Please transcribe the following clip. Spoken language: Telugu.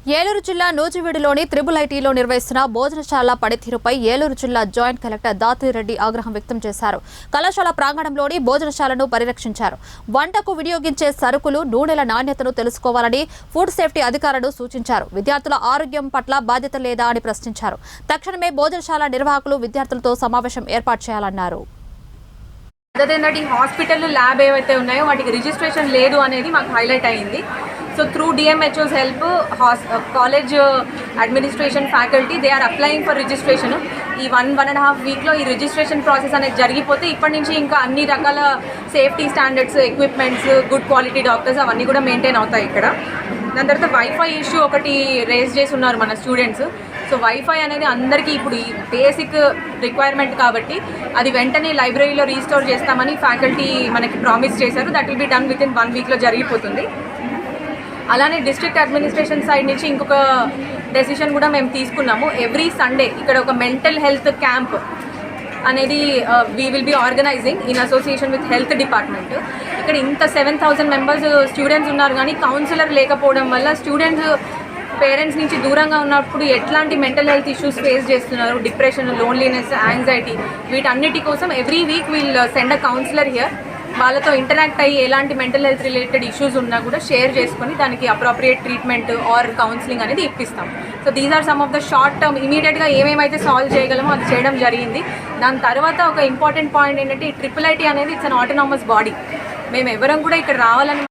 ఏలూరు జిల్లా నూజివీడులోని త్రిబుల్ ఐటీలో నిర్వహిస్తున్న భోజనశాల పనితీరుపై ఏలూరు జిల్లా జాయింట్ కలెక్టర్ దాతిరెడ్డి ఆగ్రహం వ్యక్తం చేశారు. కళాశాల ప్రాంగణంలోని భోజనశాలను పరిరక్షించారు. వంటకు వినియోగించే సరుకులు, నూనెల నాణ్యతను తెలుసుకోవాలని ఫుడ్ సేఫ్టీ అధికారులు సూచించారు. విద్యార్థుల ఆరోగ్యం పట్ల బాధ్యత లేదా అని ప్రశ్నించారు. తక్షణమే భోజనశాల నిర్వాహకులు విద్యార్థులతో సమావేశం ఏర్పాటు చేయాలన్నారు. అదేంటంటే ఈ హాస్పిటల్ ల్యాబ్ ఏవైతే ఉన్నాయో వాటికి రిజిస్ట్రేషన్ లేదు అనేది మాకు హైలైట్ అయ్యింది. So through DMHO's help college administration faculty they are applying for registration. ఈ 1.5 వీక్లో ఈ రిజిస్ట్రేషన్ ప్రాసెస్ అనేది జరిగిపోతే ఇప్పటి నుంచి ఇంకా అన్ని రకాల safety standards, equipments, good quality doctors అవన్నీ కూడా మెయింటైన్ అవుతాయి ఇక్కడ. దాని తర్వాత వైఫై ఇష్యూ ఒకటి రేజ్ చేసి ఉన్నారు మన స్టూడెంట్స్. సో వైఫై అనేది అందరికీ ఇప్పుడు ఈ బేసిక్ రిక్వైర్మెంట్ కాబట్టి అది వెంటనే లైబ్రరీలో రీస్టోర్ చేస్తామని ఫ్యాకల్టీ మనకి ప్రామిస్ చేశారు. That will be done with in 1 వీక్లో జరిగిపోతుంది. అలానే డిస్ట్రిక్ట్ అడ్మినిస్ట్రేషన్ సైడ్ నుంచి ఇంకొక డెసిషన్ కూడా మేము తీసుకున్నాము. ఎవ్రీ సండే ఇక్కడ ఒక మెంటల్ హెల్త్ క్యాంప్ అనేది we will be organizing in association with health department. ఇక్కడ ఇంత 7,000 మెంబర్స్ స్టూడెంట్స్ ఉన్నారు, కానీ కౌన్సిలర్ లేకపోవడం వల్ల స్టూడెంట్స్ పేరెంట్స్ నుంచి దూరంగా ఉన్నప్పుడు ఎట్లాంటి మెంటల్ హెల్త్ ఇష్యూస్ ఫేస్ చేస్తున్నారు, డిప్రెషన్, లోన్లీనెస్, యాంగ్జైటీ, వీటన్నిటి కోసం every week wheel send a counsellor here. వాళ్ళతో ఇంటరాక్ట్ అయ్యి ఎలాంటి మెంటల్ హెల్త్ రిలేటెడ్ ఇష్యూస్ ఉన్నా కూడా షేర్ చేసుకొని దానికి అప్రోప్రియేట్ ట్రీట్మెంట్ ఆర్ కౌన్సిలింగ్ అనేది ఇప్పిస్తాం. So these are some of the short term ఇమీడియట్గా ఏమేమైతే సాల్వ్ చేయగలమో అది చేయడం జరిగింది. దాని తర్వాత ఒక ఇంపార్టెంట్ పాయింట్ ఏంటంటే ఈ ట్రిపుల్ ఐటీ అనేది ఇట్స్ అన్ ఆటోనామస్ బాడీ. మేము ఎవరం కూడా ఇక్కడ రావాలని